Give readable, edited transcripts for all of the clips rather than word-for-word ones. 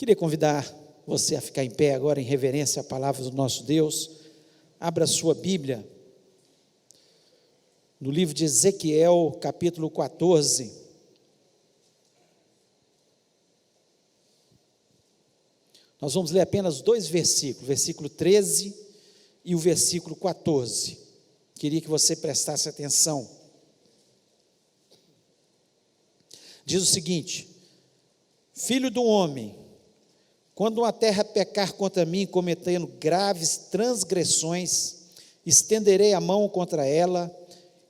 Queria convidar você a ficar em pé agora em reverência à palavra do nosso Deus. Abra a sua Bíblia no livro de Ezequiel, capítulo 14. Nós vamos ler apenas dois versículos, o versículo 13 e o versículo 14. Queria que você prestasse atenção. Diz o seguinte: Filho do homem, quando uma terra pecar contra mim, cometendo graves transgressões, estenderei a mão contra ela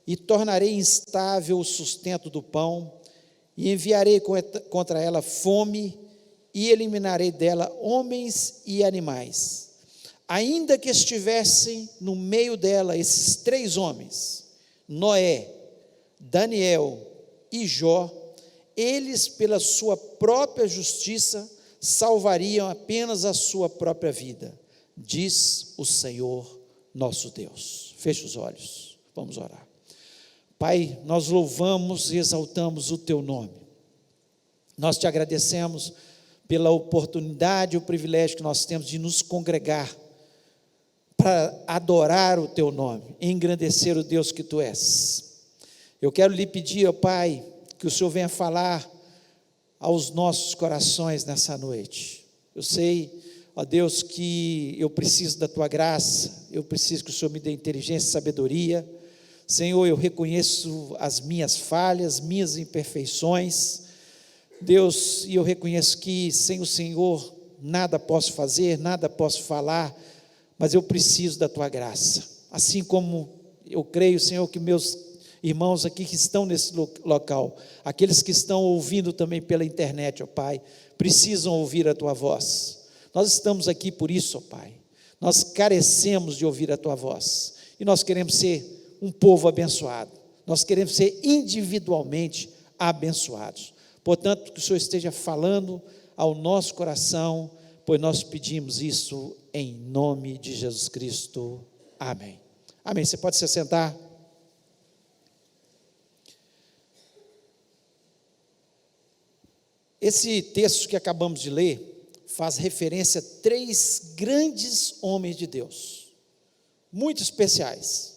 e tornarei instável o sustento do pão, e enviarei contra ela fome, e eliminarei dela homens e animais. Ainda que estivessem no meio dela esses três homens, Noé, Daniel e Jó, eles, pela sua própria justiça, salvariam apenas a sua própria vida, diz o Senhor nosso Deus. Feche os olhos, vamos orar. Pai, nós louvamos e exaltamos o Teu nome. Nós Te agradecemos pela oportunidade e o privilégio que nós temos de nos congregar para adorar o Teu nome, engrandecer o Deus que Tu és. Eu quero lhe pedir, ó Pai, que o Senhor venha falar aos nossos corações nessa noite. Eu sei, ó Deus, que eu preciso da Tua graça, eu preciso que o Senhor me dê inteligência e sabedoria. Senhor, eu reconheço as minhas falhas, minhas imperfeições, Deus, e eu reconheço que sem o Senhor nada posso fazer, nada posso falar, mas eu preciso da Tua graça. Assim como eu creio, Senhor, que meus irmãos aqui que estão nesse local, aqueles que estão ouvindo também pela internet, ó Pai, precisam ouvir a Tua voz. Nós estamos aqui por isso, ó Pai. Nós carecemos de ouvir a Tua voz, e nós queremos ser um povo abençoado, nós queremos ser individualmente abençoados. Portanto, que o Senhor esteja falando ao nosso coração, pois nós pedimos isso em nome de Jesus Cristo. Amém. Amém. Você pode se sentar. Esse texto que acabamos de ler faz referência a três grandes homens de Deus, muito especiais,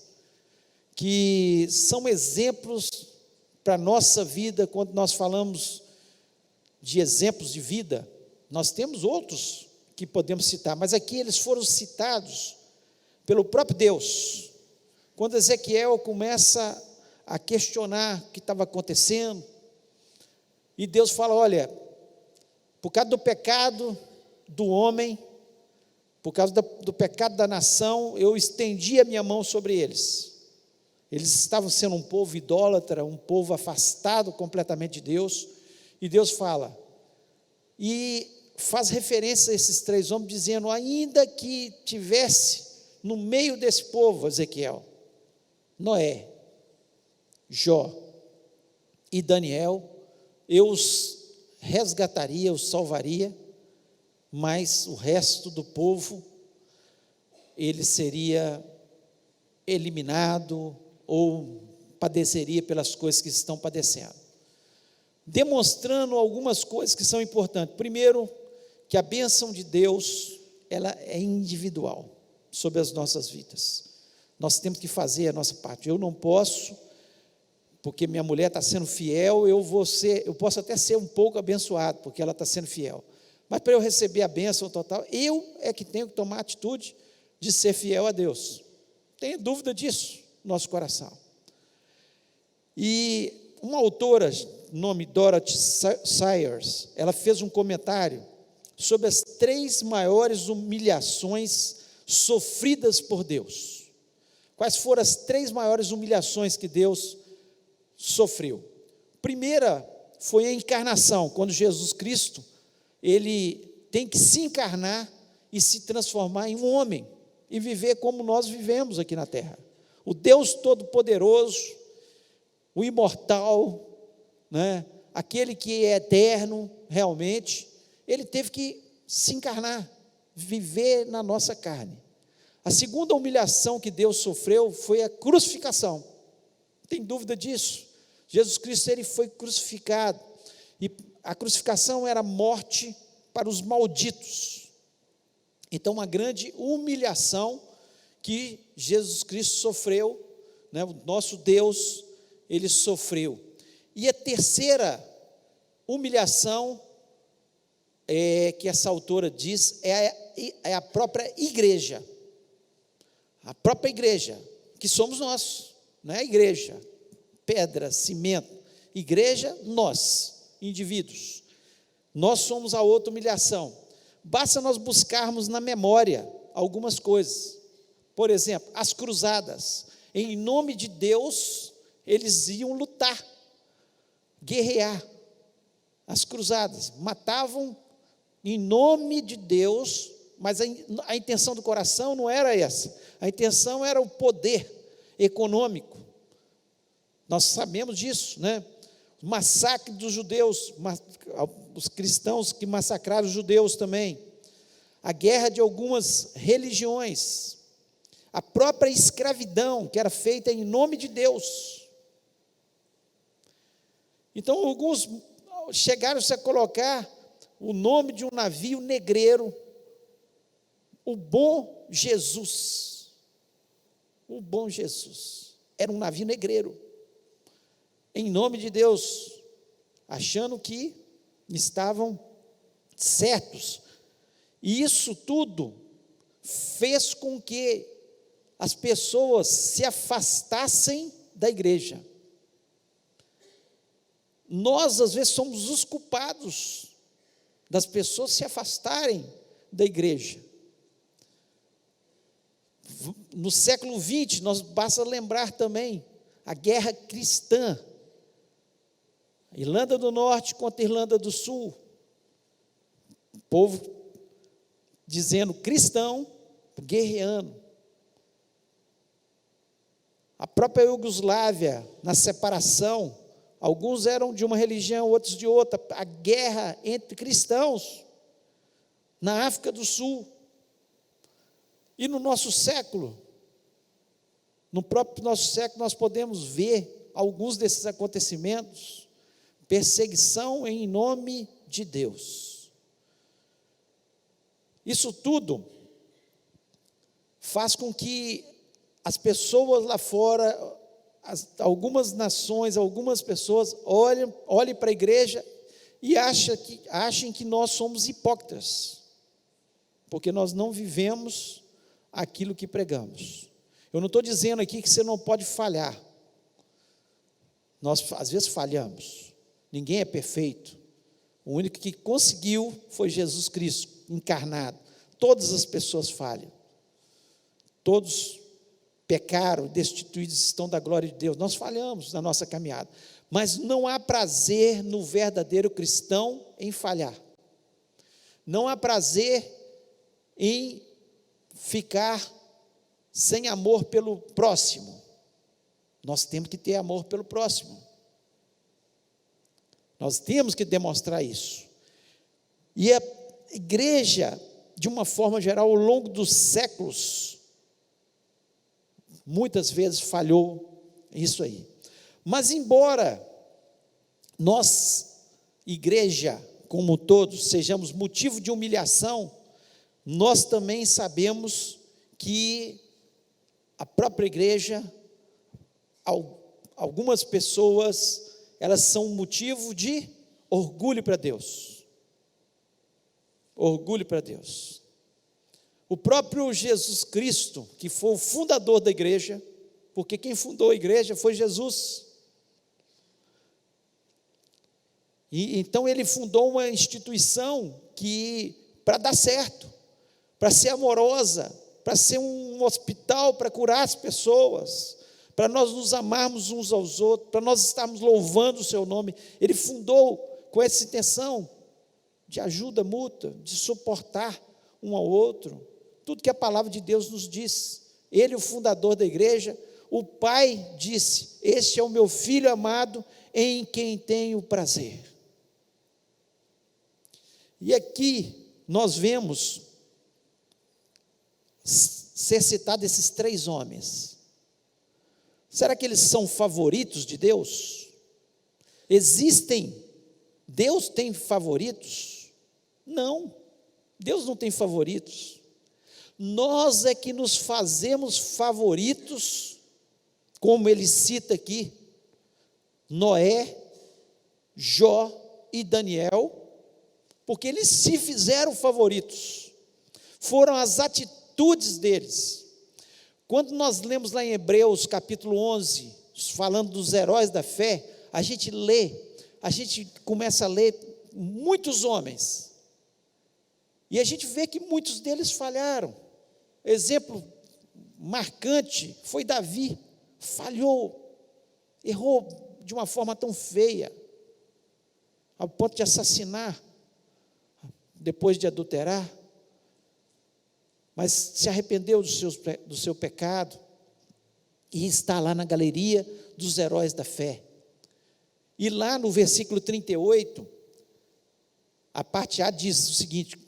que são exemplos para a nossa vida. Quando nós falamos de exemplos de vida, nós temos outros que podemos citar, mas aqui eles foram citados pelo próprio Deus. Quando Ezequiel começa a questionar o que estava acontecendo, e Deus fala: olha, por causa do pecado do homem, por causa do pecado da nação, eu estendi a minha mão sobre eles. Eles estavam sendo um povo idólatra, um povo afastado completamente de Deus, e Deus fala, e faz referência a esses três homens, dizendo: ainda que tivesse no meio desse povo, Ezequiel, Noé, Jó e Daniel, eu os resgataria, os salvaria, mas o resto do povo, ele seria eliminado ou padeceria pelas coisas que estão padecendo, demonstrando algumas coisas que são importantes. Primeiro, que a bênção de Deus, ela é individual sobre as nossas vidas. Nós temos que fazer a nossa parte. Eu não posso, porque minha mulher está sendo fiel, eu posso até ser um pouco abençoado, porque ela está sendo fiel, mas para eu receber a bênção total, eu é que tenho que tomar a atitude de ser fiel a Deus. Não tenha dúvida disso no nosso coração. E uma autora, nome Dorothy Sayers, ela fez um comentário sobre as três maiores humilhações sofridas por Deus. Quais foram as três maiores humilhações que Deus sofreu? Primeira foi a encarnação, quando Jesus Cristo, ele tem que se encarnar e se transformar em um homem, e viver como nós vivemos aqui na terra. O Deus Todo-Poderoso, o imortal, né? Aquele que é eterno realmente, ele teve que se encarnar, viver na nossa carne. A segunda humilhação que Deus sofreu foi a crucificação. Não tem dúvida disso. Jesus Cristo, ele foi crucificado, e a crucificação era morte para os malditos. Então, uma grande humilhação que Jesus Cristo sofreu, né? O nosso Deus, ele sofreu. E a terceira humilhação, que essa autora diz, é a própria igreja. A própria igreja, que somos nós, não é a igreja, pedra, cimento. Igreja, nós, indivíduos. Nós somos a outra humilhação. Basta nós buscarmos na memória algumas coisas. Por exemplo, as cruzadas. Em nome de Deus, eles iam lutar, guerrear. As cruzadas matavam em nome de Deus, mas a intenção do coração não era essa. A intenção era o poder econômico. Nós sabemos disso, né? O massacre dos judeus, os cristãos que massacraram os judeus também, a guerra de algumas religiões, a própria escravidão que era feita em nome de Deus. Então, alguns chegaram-se a colocar o nome de um navio negreiro, o Bom Jesus. O Bom Jesus era um navio negreiro, em nome de Deus, achando que estavam certos. E isso tudo fez com que as pessoas se afastassem da igreja. Nós, às vezes, somos os culpados das pessoas se afastarem da igreja. No século XX, nós basta lembrar também a guerra cristã, Irlanda do Norte contra Irlanda do Sul, o povo dizendo cristão, guerreando. A própria Iugoslávia, na separação, alguns eram de uma religião, outros de outra, a guerra entre cristãos, na África do Sul. E no nosso século, no próprio nosso século, nós podemos ver alguns desses acontecimentos, perseguição em nome de Deus. Isso tudo faz com que as pessoas lá fora, algumas nações, algumas pessoas olhem para a igreja e achem que nós somos hipócritas, porque nós não vivemos aquilo que pregamos. Eu não estou dizendo aqui que você não pode falhar. Nós às vezes falhamos. Ninguém é perfeito. O único que conseguiu foi Jesus Cristo encarnado. Todas as pessoas falham. Todos pecaram, destituídos estão da glória de Deus. Nós falhamos na nossa caminhada. Mas não há prazer no verdadeiro cristão em falhar. Não há prazer em ficar sem amor pelo próximo. Nós temos que ter amor pelo próximo. Nós temos que demonstrar isso. E a igreja, de uma forma geral, ao longo dos séculos, muitas vezes falhou isso aí. Mas embora nós, igreja como todos, sejamos motivo de humilhação, nós também sabemos que a própria igreja, algumas pessoas, elas são motivo de orgulho para Deus. Orgulho para Deus. O próprio Jesus Cristo, que foi o fundador da igreja, porque quem fundou a igreja foi Jesus. E então ele fundou uma instituição que, para dar certo, para ser amorosa, para ser um hospital, para curar as pessoas, para nós nos amarmos uns aos outros, para nós estarmos louvando o seu nome. Ele fundou com essa intenção de ajuda mútua, de suportar um ao outro, tudo que a palavra de Deus nos diz. Ele, o fundador da igreja, o Pai disse: este é o meu filho amado, em quem tenho prazer. E aqui nós vemos ser citados esses três homens. Será que eles são favoritos de Deus? Deus tem favoritos? Não, Deus não tem favoritos. Nós é que nos fazemos favoritos, como ele cita aqui, Noé, Jó e Daniel, porque eles se fizeram favoritos, foram as atitudes deles. Quando nós lemos lá em Hebreus capítulo 11, falando dos heróis da fé, a gente começa a ler muitos homens, e a gente vê que muitos deles falharam. Exemplo marcante foi Davi, falhou, errou de uma forma tão feia, ao ponto de assassinar, depois de adulterar, mas se arrependeu do seu pecado, e está lá na galeria dos heróis da fé. E lá no versículo 38, a parte A diz o seguinte: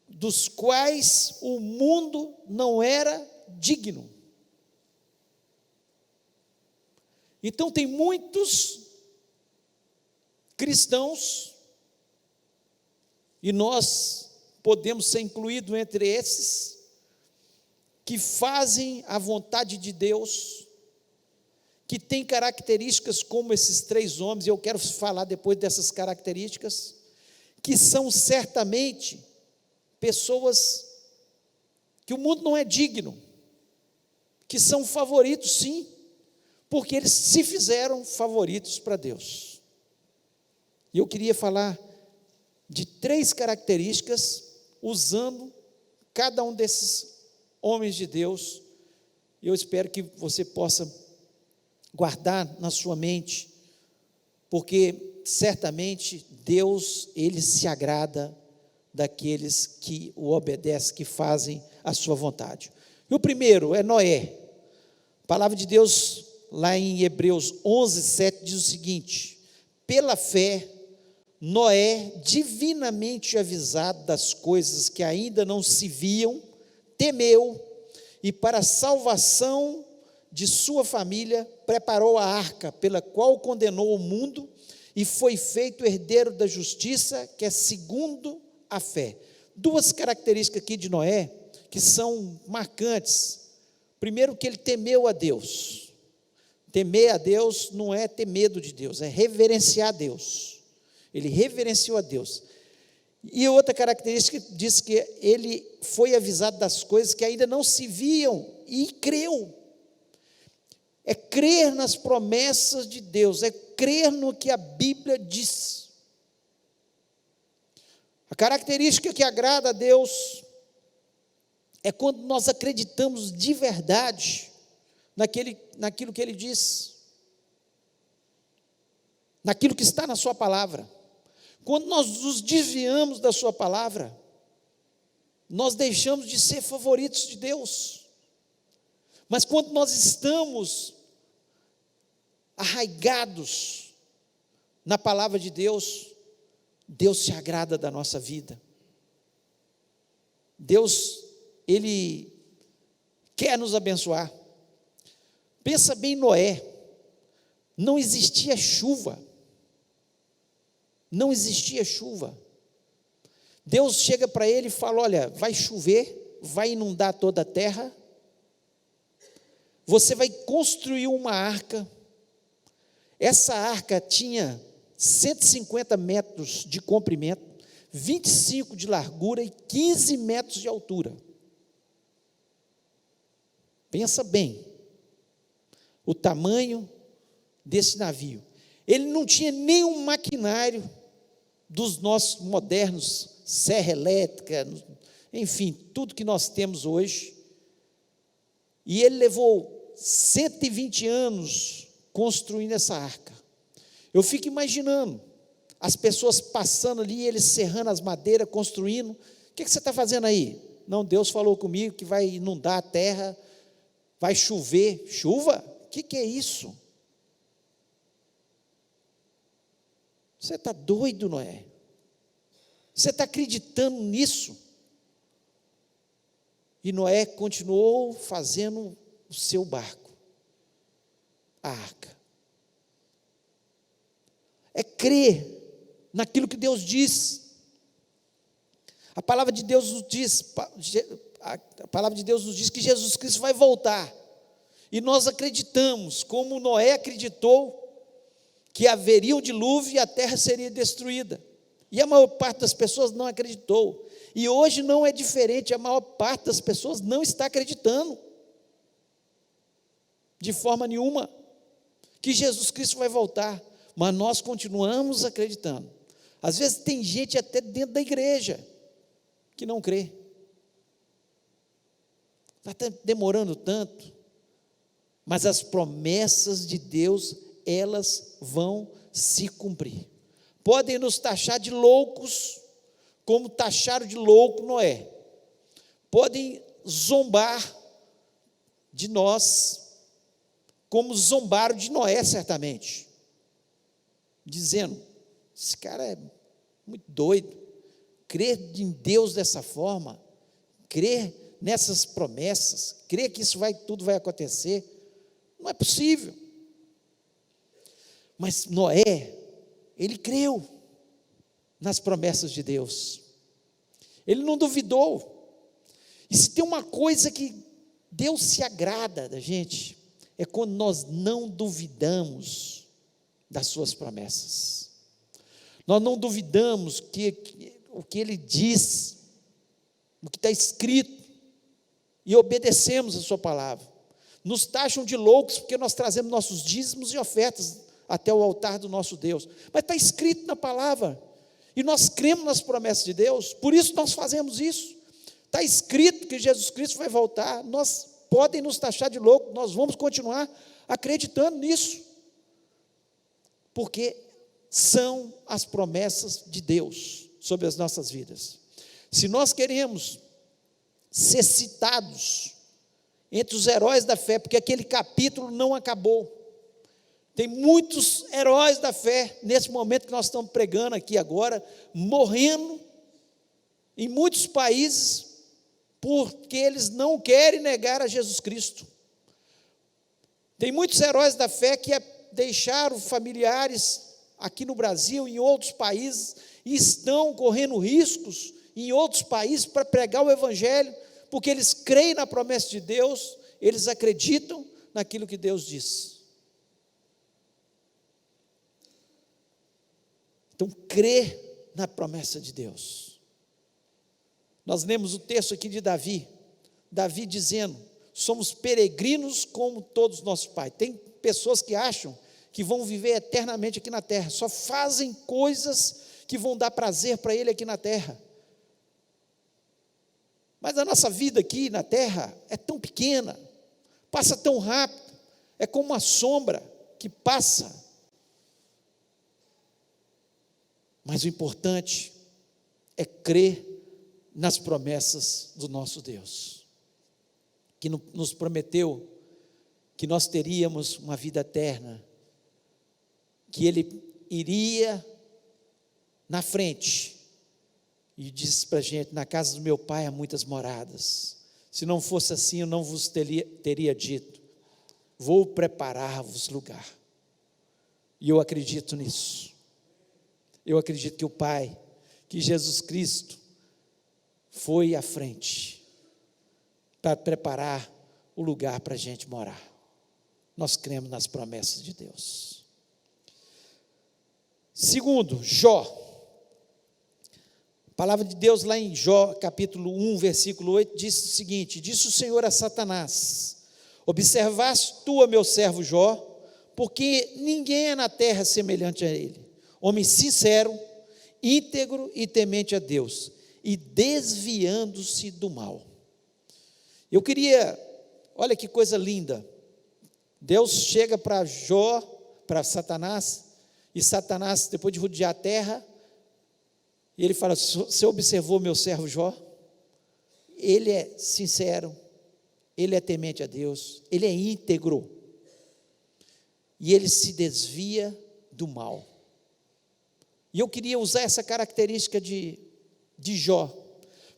dos quais o mundo não era digno. Então tem muitos cristãos, e nós podemos ser incluídos entre esses, que fazem a vontade de Deus, que tem características como esses 3 homens, e eu quero falar depois dessas características, que são certamente pessoas que o mundo não é digno, que são favoritos sim, porque eles se fizeram favoritos para Deus. E eu queria falar de 3 características, usando cada um desses homens de Deus. Eu espero que você possa guardar na sua mente, porque certamente Deus, ele se agrada daqueles que o obedecem, que fazem a sua vontade. E o primeiro é Noé. A palavra de Deus, lá em Hebreus 11, 7, diz o seguinte: pela fé, Noé, divinamente avisado das coisas que ainda não se viam, temeu, e para a salvação de sua família, preparou a arca, pela qual condenou o mundo, e foi feito herdeiro da justiça, que é segundo a fé. 2 características aqui de Noé, que são marcantes. Primeiro, que ele temeu a Deus. Temer a Deus não é ter medo de Deus, é reverenciar a Deus. Ele reverenciou a Deus. E outra característica diz que ele foi avisado das coisas que ainda não se viam, e creu. É crer nas promessas de Deus, é crer no que a Bíblia diz. A característica que agrada a Deus é quando nós acreditamos de verdade naquilo que Ele diz, naquilo que está na sua palavra. Quando nós nos desviamos da sua palavra, nós deixamos de ser favoritos de Deus. Mas quando nós estamos arraigados na palavra de Deus, Deus se agrada da nossa vida. Deus, Ele quer nos abençoar. Pensa bem em Noé, não existia chuva. Não existia chuva. Deus chega para ele e fala: olha, vai chover, vai inundar toda a terra, você vai construir uma arca. Essa arca tinha 150 metros de comprimento, 25 de largura e 15 metros de altura. Pensa bem o tamanho desse navio. Ele não tinha nenhum maquinário dos nossos modernos, serra elétrica, enfim, tudo que nós temos hoje. E ele levou 120 anos construindo essa arca. Eu fico imaginando as pessoas passando ali, eles serrando as madeiras, construindo. O que você está fazendo aí? Não, Deus falou comigo que vai inundar a terra, vai chover. Chuva? O que é isso? Você está doido, Noé? Você está acreditando nisso? E Noé continuou fazendo o seu barco, a arca. É crer naquilo que Deus diz. A palavra de Deus nos diz, a palavra de Deus nos diz que Jesus Cristo vai voltar. E nós acreditamos, como Noé acreditou, que haveria um dilúvio e a terra seria destruída. E a maior parte das pessoas não acreditou. E hoje não é diferente, a maior parte das pessoas não está acreditando, de forma nenhuma, que Jesus Cristo vai voltar. Mas nós continuamos acreditando. Às vezes tem gente até dentro da igreja que não crê. Está demorando tanto. Mas as promessas de Deus, elas vão se cumprir. Podem nos taxar de loucos, como taxaram de louco Noé. Podem zombar de nós, como zombaram de Noé, certamente. Dizendo, esse cara é muito doido. Crer em Deus dessa forma, crer nessas promessas, crer que isso tudo vai acontecer, não é possível. Mas Noé, ele creu nas promessas de Deus, ele não duvidou. E se tem uma coisa que Deus se agrada da gente, é quando nós não duvidamos das suas promessas, nós não duvidamos o que ele diz, o que está escrito, e obedecemos a sua palavra. Nos taxam de loucos porque nós trazemos nossos dízimos e ofertas até o altar do nosso Deus, mas está escrito na palavra, e nós cremos nas promessas de Deus, por isso nós fazemos isso. Está escrito que Jesus Cristo vai voltar, podem nos taxar de louco, nós vamos continuar acreditando nisso, porque são as promessas de Deus sobre as nossas vidas. Se nós queremos ser citados entre os heróis da fé, porque aquele capítulo não acabou, tem muitos heróis da fé, nesse momento que nós estamos pregando aqui agora, morrendo em muitos países, porque eles não querem negar a Jesus Cristo. Tem muitos heróis da fé que deixaram familiares aqui no Brasil, em outros países, e estão correndo riscos em outros países para pregar o Evangelho, porque eles creem na promessa de Deus, eles acreditam naquilo que Deus diz. Então, crer na promessa de Deus. Nós lemos o texto aqui de Davi dizendo, somos peregrinos como todos nossos pais. Tem pessoas que acham que vão viver eternamente aqui na terra, só fazem coisas que vão dar prazer para ele aqui na terra. Mas a nossa vida aqui na terra é tão pequena, passa tão rápido, é como uma sombra que passa. Mas o importante é crer nas promessas do nosso Deus, que nos prometeu que nós teríamos uma vida eterna, que Ele iria na frente, e disse para a gente, na casa do meu pai há muitas moradas, se não fosse assim eu não vos teria dito, vou preparar-vos lugar, e eu acredito nisso. Eu acredito que o Pai, que Jesus Cristo, foi à frente, para preparar o lugar para a gente morar. Nós cremos nas promessas de Deus. Segundo, Jó. A palavra de Deus lá em Jó, capítulo 1, versículo 8, diz o seguinte, disse o Senhor a Satanás, observaste tu a meu servo Jó, porque ninguém é na terra semelhante a ele, homem sincero, íntegro e temente a Deus, e desviando-se do mal. Eu queria, olha que coisa linda, Deus chega para Jó, para Satanás, e Satanás, depois de rodear a terra, e ele fala, você observou meu servo Jó? Ele é sincero, ele é temente a Deus, ele é íntegro, e ele se desvia do mal. E eu queria usar essa característica de Jó,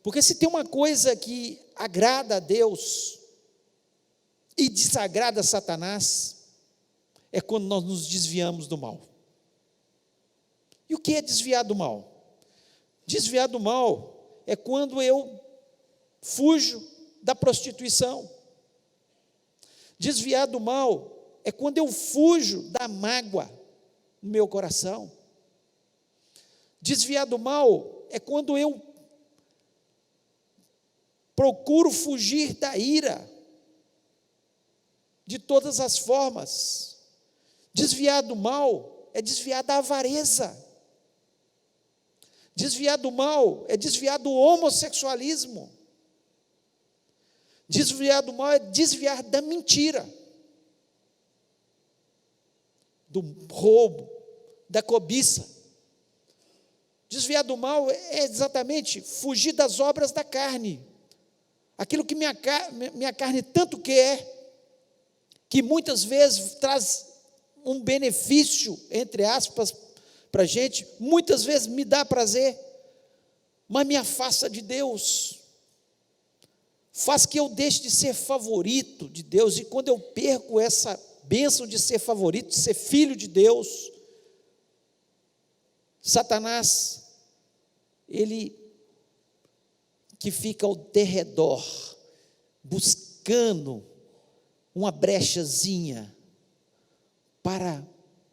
porque se tem uma coisa que agrada a Deus e desagrada a Satanás, é quando nós nos desviamos do mal. E o que é desviar do mal? Desviar do mal é quando eu fujo da prostituição. Desviar do mal é quando eu fujo da mágoa no meu coração. Desviar do mal é quando eu procuro fugir da ira de todas as formas. Desviar do mal é desviar da avareza. Desviar do mal é desviar do homossexualismo. Desviar do mal é desviar da mentira, do roubo, da cobiça. Desviar do mal é exatamente fugir das obras da carne. Aquilo que minha carne tanto quer, que muitas vezes traz um benefício, entre aspas, para a gente, muitas vezes me dá prazer, mas me afasta de Deus, faz que eu deixe de ser favorito de Deus, e quando eu perco essa bênção de ser favorito, de ser filho de Deus, Satanás, ele que fica ao derredor, buscando uma brechazinha para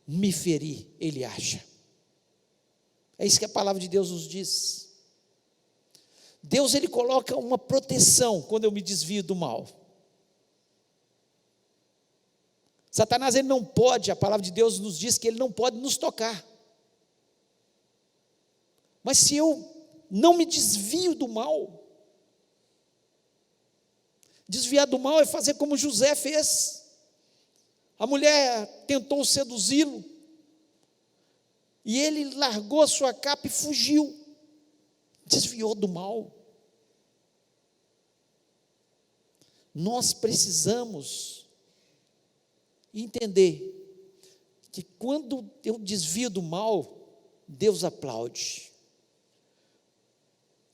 me ferir, ele acha. É isso que a palavra de Deus nos diz. Deus, ele coloca uma proteção quando eu me desvio do mal. Satanás, ele não pode, a palavra de Deus nos diz que ele não pode nos tocar. Mas se eu não me desvio do mal, desviar do mal é fazer como José fez. A mulher tentou seduzi-lo, e ele largou a sua capa e fugiu, desviou do mal. Nós precisamos entender que quando eu desvio do mal, Deus aplaude.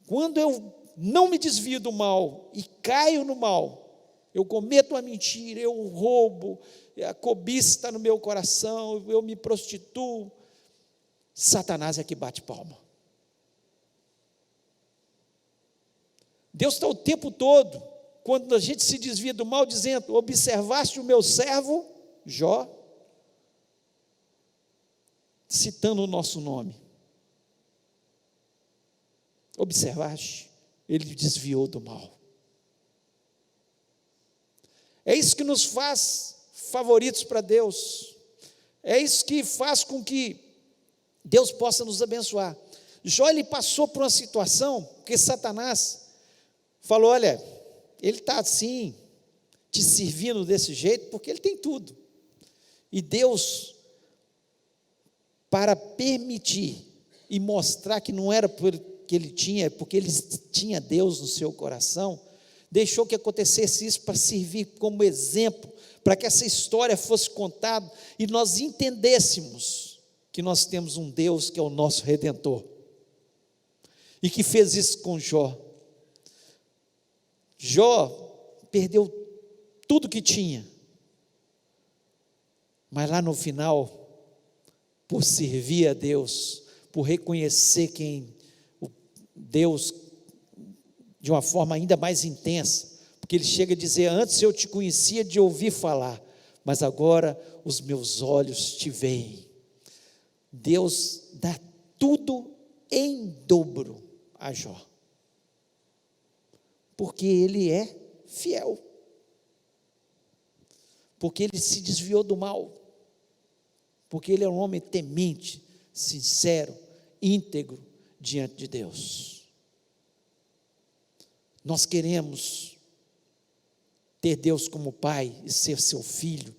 Quando eu não me desvio do mal e caio no mal, eu cometo uma mentira, eu roubo, a cobiça está no meu coração, eu me prostituo, Satanás é que bate palma. Deus está o tempo todo, quando a gente se desvia do mal, dizendo: observaste o meu servo Jó, citando o nosso nome. Observaste, ele desviou do mal. É isso que nos faz favoritos para Deus. É isso que faz com que Deus possa nos abençoar. Jó, ele passou por uma situação, porque Satanás falou: olha, ele está assim, te servindo desse jeito, porque ele tem tudo. E Deus, para permitir e mostrar que não era porque ele tinha, porque ele tinha Deus no seu coração, deixou que acontecesse isso para servir como exemplo, para que essa história fosse contada e nós entendêssemos que nós temos um Deus que é o nosso Redentor, e que fez isso com Jó. Jó perdeu tudo que tinha, mas lá no final, por servir a Deus, por reconhecer quem Deus, de uma forma ainda mais intensa, porque ele chega a dizer: antes eu te conhecia de ouvir falar, mas agora os meus olhos te veem. Deus dá tudo em dobro a Jó, porque ele é fiel, porque ele se desviou do mal, porque ele é um homem temente, sincero, íntegro diante de Deus. Nós queremos ter Deus como Pai e ser seu filho,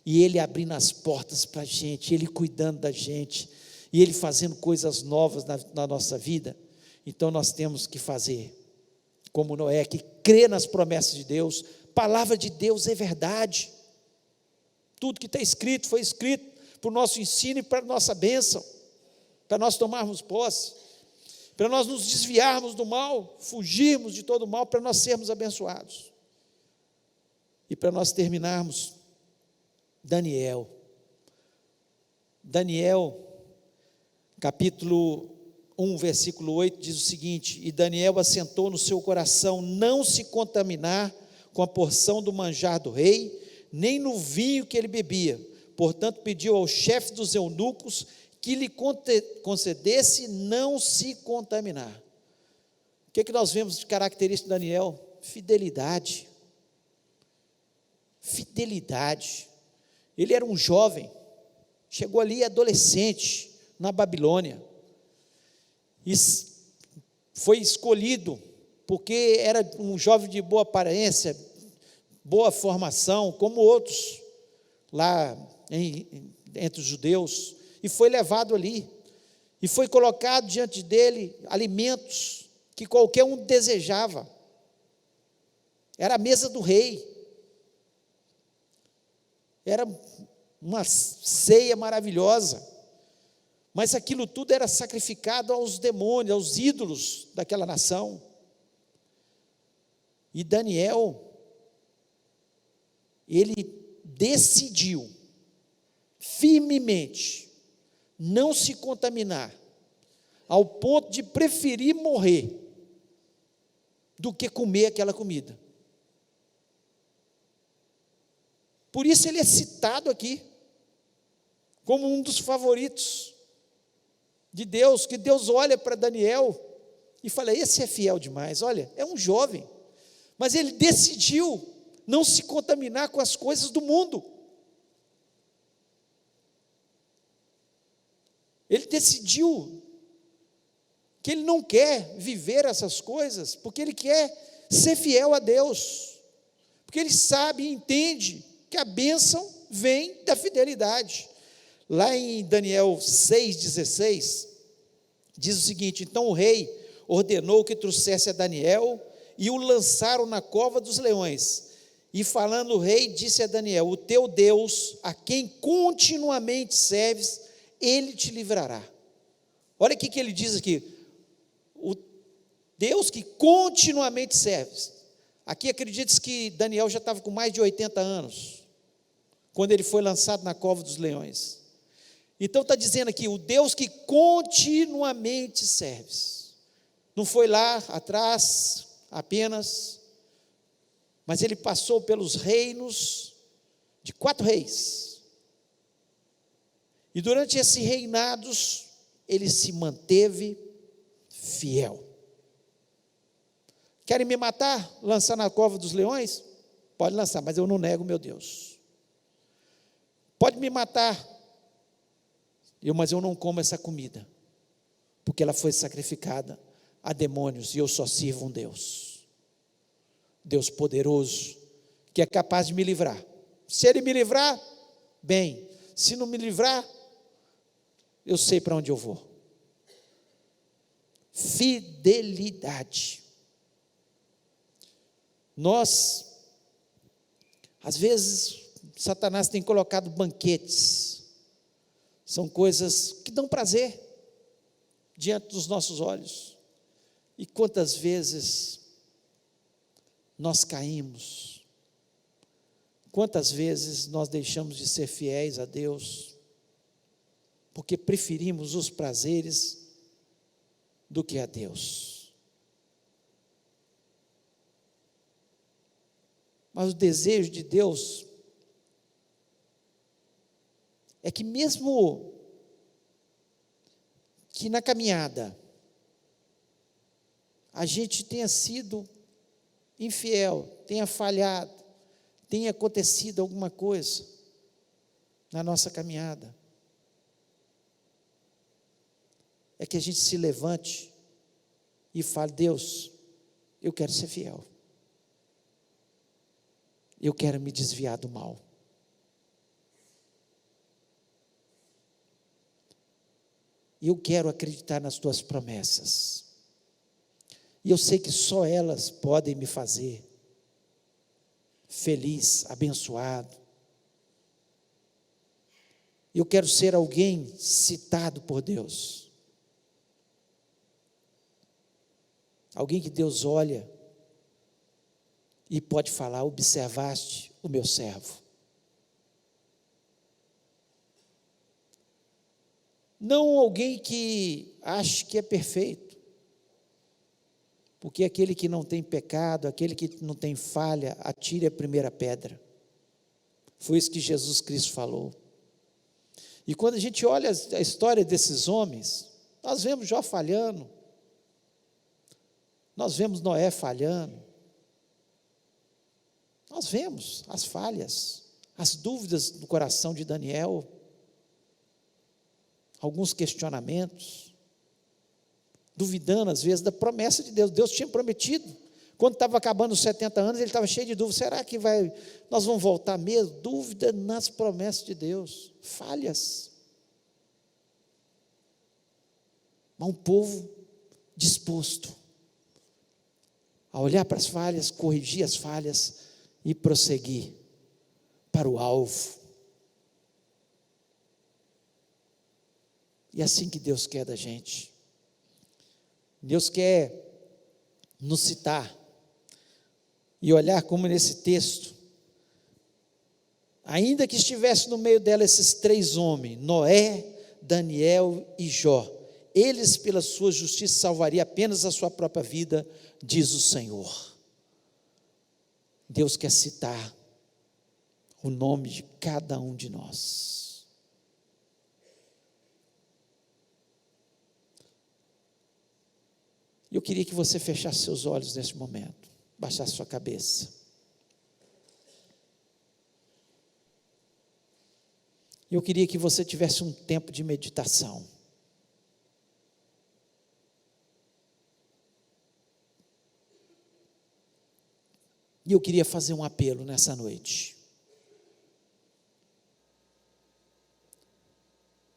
e Ele abrindo as portas para a gente, Ele cuidando da gente, e Ele fazendo coisas novas na nossa vida. Então nós temos que fazer como Noé, que crê nas promessas de Deus. Palavra de Deus é verdade, tudo que está escrito, foi escrito para o nosso ensino e para a nossa bênção, para nós tomarmos posse, para nós nos desviarmos do mal, fugirmos de todo o mal, para nós sermos abençoados. E para nós terminarmos, Daniel, capítulo 1, versículo 8, diz o seguinte: e Daniel assentou no seu coração não se contaminar com a porção do manjar do rei, nem no vinho que ele bebia. Portanto, pediu ao chefe dos eunucos que lhe concedesse não se contaminar. O que nós vemos de característica de Daniel? Fidelidade. Fidelidade. Ele era um jovem, chegou ali adolescente na Babilônia, e foi escolhido porque era um jovem de boa aparência, boa formação, como outros lá entre os judeus, e foi levado ali, e foi colocado diante dele alimentos que qualquer um desejava. Era a mesa do rei, era uma ceia maravilhosa, mas aquilo tudo era sacrificado aos demônios, aos ídolos daquela nação. E Daniel, ele decidiu firmemente não se contaminar, ao ponto de preferir morrer do que comer aquela comida. Por isso ele é citado aqui como um dos favoritos de Deus, que Deus olha para Daniel e fala: esse é fiel demais, olha, é um jovem, mas ele decidiu não se contaminar com as coisas do mundo. Ele decidiu que ele não quer viver essas coisas, porque ele quer ser fiel a Deus, porque ele sabe e entende que a bênção vem da fidelidade. Lá em Daniel 6,16, diz o seguinte: então o rei ordenou que trouxesse a Daniel e o lançaram na cova dos leões. E falando o rei, disse a Daniel: o teu Deus, a quem continuamente serves, ele te livrará. Olha o que ele diz aqui: o Deus que continuamente serves. Aqui acredita-se que Daniel já estava com mais de 80 anos, quando ele foi lançado na cova dos leões. Então está dizendo aqui: o Deus que continuamente serves. Não foi lá atrás apenas, mas ele passou pelos reinos de 4 reis. E durante esses reinados, ele se manteve fiel. Querem me matar? Lançar na cova dos leões? Pode lançar, mas eu não nego meu Deus. Pode me matar, mas eu não como essa comida, porque ela foi sacrificada a demônios, e eu só sirvo um Deus, Deus poderoso, que é capaz de me livrar. Se Ele me livrar, bem; se não me livrar, eu sei para onde eu vou. Fidelidade. Nós, às vezes, Satanás tem colocado banquetes, são coisas que dão prazer diante dos nossos olhos, e quantas vezes nós caímos, quantas vezes nós deixamos de ser fiéis a Deus, porque preferimos os prazeres do que a Deus. Mas o desejo de Deus é que, mesmo que na caminhada a gente tenha sido infiel, tenha falhado, tenha acontecido alguma coisa na nossa caminhada, é que a gente se levante e fale: Deus, eu quero ser fiel, eu quero me desviar do mal. Eu quero acreditar nas tuas promessas, e eu sei que só elas podem me fazer feliz, abençoado. Eu quero ser alguém citado por Deus, alguém que Deus olha e pode falar: observaste o meu servo. Não alguém que ache que é perfeito, porque aquele que não tem pecado, aquele que não tem falha, atire a primeira pedra. Foi isso que Jesus Cristo falou. E quando a gente olha a história desses homens, nós vemos Jó falhando, nós vemos Noé falhando, nós vemos as falhas, as dúvidas do coração de Daniel, alguns questionamentos, duvidando às vezes da promessa de Deus. Deus tinha prometido, quando estava acabando os 70 anos, ele estava cheio de dúvidas, será que nós vamos voltar mesmo? Dúvida nas promessas de Deus, falhas, mas um povo disposto a olhar para as falhas, corrigir as falhas e prosseguir para o alvo. E é assim que Deus quer da gente. Deus quer nos citar e olhar como nesse texto, ainda que estivesse no meio dela esses 3 homens, Noé, Daniel e Jó, eles pela sua justiça salvariam apenas a sua própria vida, diz o Senhor. Deus quer citar o nome de cada um de nós. Eu queria que você fechasse seus olhos nesse momento, baixasse sua cabeça. Eu queria que você tivesse um tempo de meditação. E eu queria fazer um apelo nessa noite.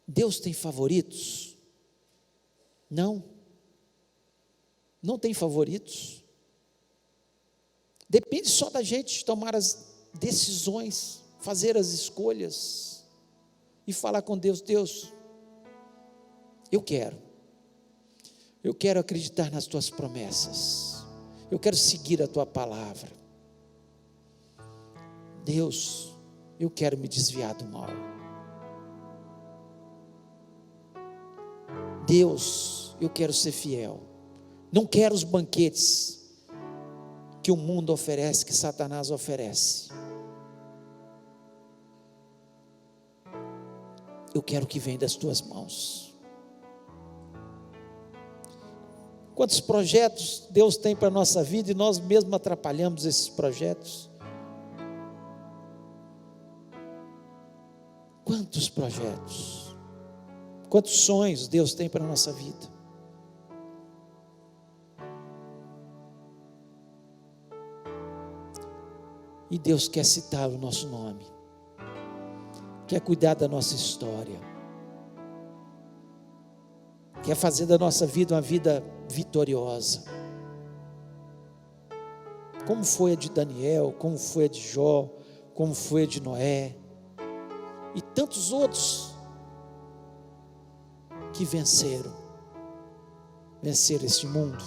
Deus tem favoritos? Não. Não tem favoritos. Depende só da gente tomar as decisões, fazer as escolhas e falar com Deus. Deus, eu quero acreditar nas tuas promessas, eu quero seguir a tua palavra. Deus, eu quero me desviar do mal. Deus, eu quero ser fiel. Não quero os banquetes que o mundo oferece, que Satanás oferece. Eu quero o que vem das tuas mãos. Quantos projetos Deus tem para a nossa vida e nós mesmos atrapalhamos esses projetos? Quantos projetos, quantos sonhos Deus tem para a nossa vida? E Deus quer citar o nosso nome, quer cuidar da nossa história, quer fazer da nossa vida uma vida vitoriosa, como foi a de Daniel, como foi a de Jó, como foi a de Noé, e tantos outros que venceram este mundo,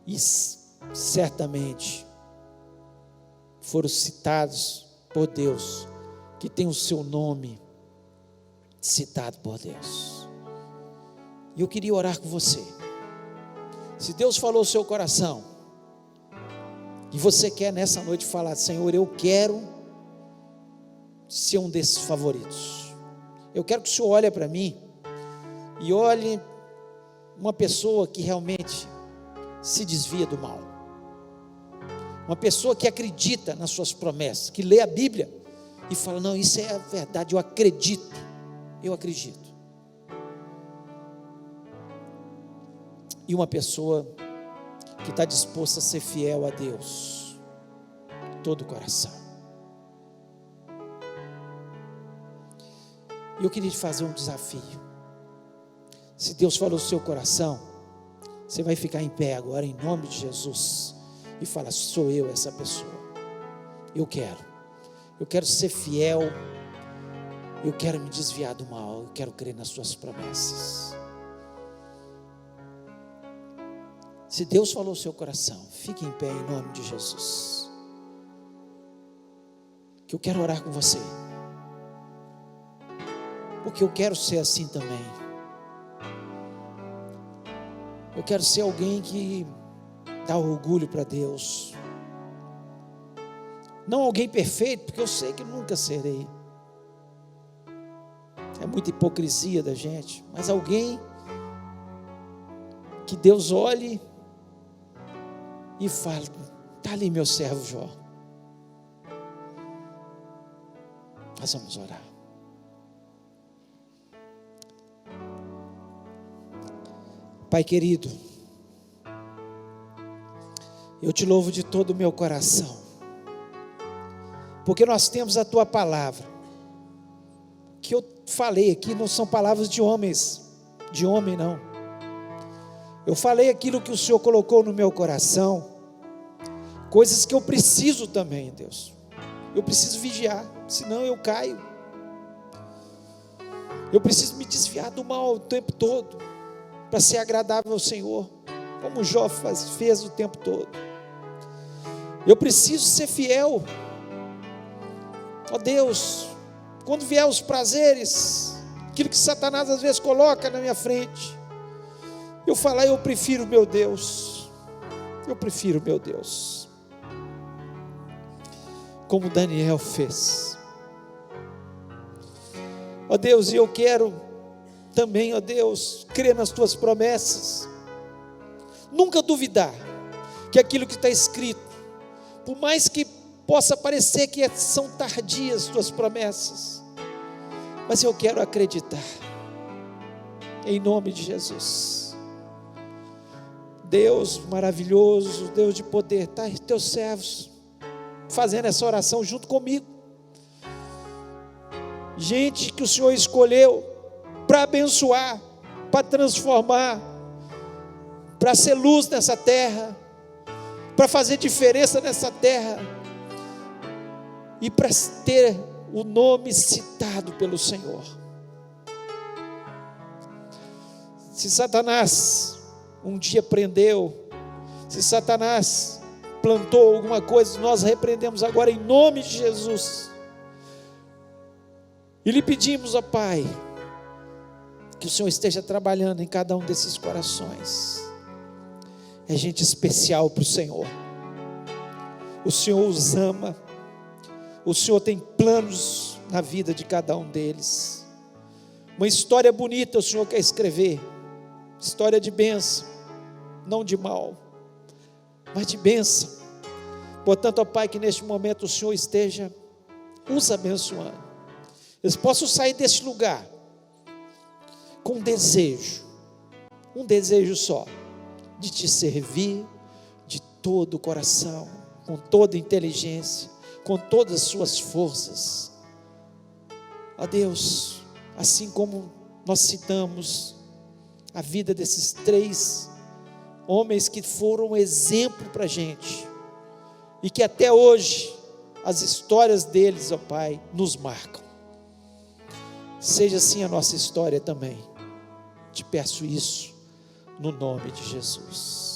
e certamente foram citados por Deus, que tem o seu nome citado por Deus. E eu queria orar com você. Se Deus falou o seu coração, e você quer nessa noite falar: Senhor, eu quero ser um desses favoritos, eu quero que o Senhor olhe para mim, e olhe uma pessoa que realmente se desvia do mal, uma pessoa que acredita nas suas promessas, que lê a Bíblia e fala: não, isso é a verdade, eu acredito. E uma pessoa que está disposta a ser fiel a Deus, todo o coração. E eu queria te fazer um desafio. Se Deus falou no seu coração, você vai ficar em pé agora, em nome de Jesus, e falar: sou eu essa pessoa. Eu quero ser fiel, eu quero me desviar do mal, eu quero crer nas suas promessas. Se Deus falou no seu coração, fique em pé em nome de Jesus, que eu quero orar com você. porque eu quero ser assim também. Eu quero ser alguém que dá orgulho para Deus. Não alguém perfeito, porque eu sei que nunca serei. É muita hipocrisia da gente, mas alguém que Deus olhe e fale: está ali meu servo Jó. Nós vamos orar. Pai querido, eu te louvo de todo o meu coração, porque nós temos a tua palavra. Que eu falei aqui não são palavras de homens, de homem não. Eu falei aquilo que o Senhor colocou no meu coração, coisas que eu preciso também, Deus. Eu preciso vigiar, senão eu caio. Eu preciso me desviar do mal o tempo todo, para ser agradável ao Senhor, como Jó fez o tempo todo. Eu preciso ser fiel. Ó Deus, quando vier os prazeres, aquilo que Satanás às vezes coloca na minha frente, eu falar: eu prefiro meu Deus, eu prefiro meu Deus, como Daniel fez. Ó Deus, e eu quero também, ó Deus, crer nas tuas promessas, nunca duvidar que aquilo que está escrito, por mais que possa parecer que são tardias tuas promessas, mas eu quero acreditar, em nome de Jesus. Deus maravilhoso, Deus de poder, está aí teus servos fazendo essa oração junto comigo, gente que o Senhor escolheu para abençoar, para transformar, para ser luz nessa terra, para fazer diferença nessa terra, e para ter o nome citado pelo Senhor. Se Satanás um dia prendeu, se Satanás plantou alguma coisa, nós repreendemos agora em nome de Jesus, e lhe pedimos, ó Pai, que o Senhor esteja trabalhando em cada um desses corações. É gente especial para o Senhor. O Senhor os ama. O Senhor tem planos na vida de cada um deles. Uma história bonita o Senhor quer escrever. História de bênção, não de mal, mas de bênção. Portanto, ó Pai, que neste momento o Senhor esteja os abençoando. Eles possam sair deste lugar com um desejo só, de te servir de todo o coração, com toda a inteligência, com todas as suas forças. Ó Deus, assim como nós citamos a vida desses 3 homens que foram um exemplo para a gente, e que até hoje as histórias deles, ó Pai, nos marcam. Seja assim a nossa história também. Te peço isso no nome de Jesus.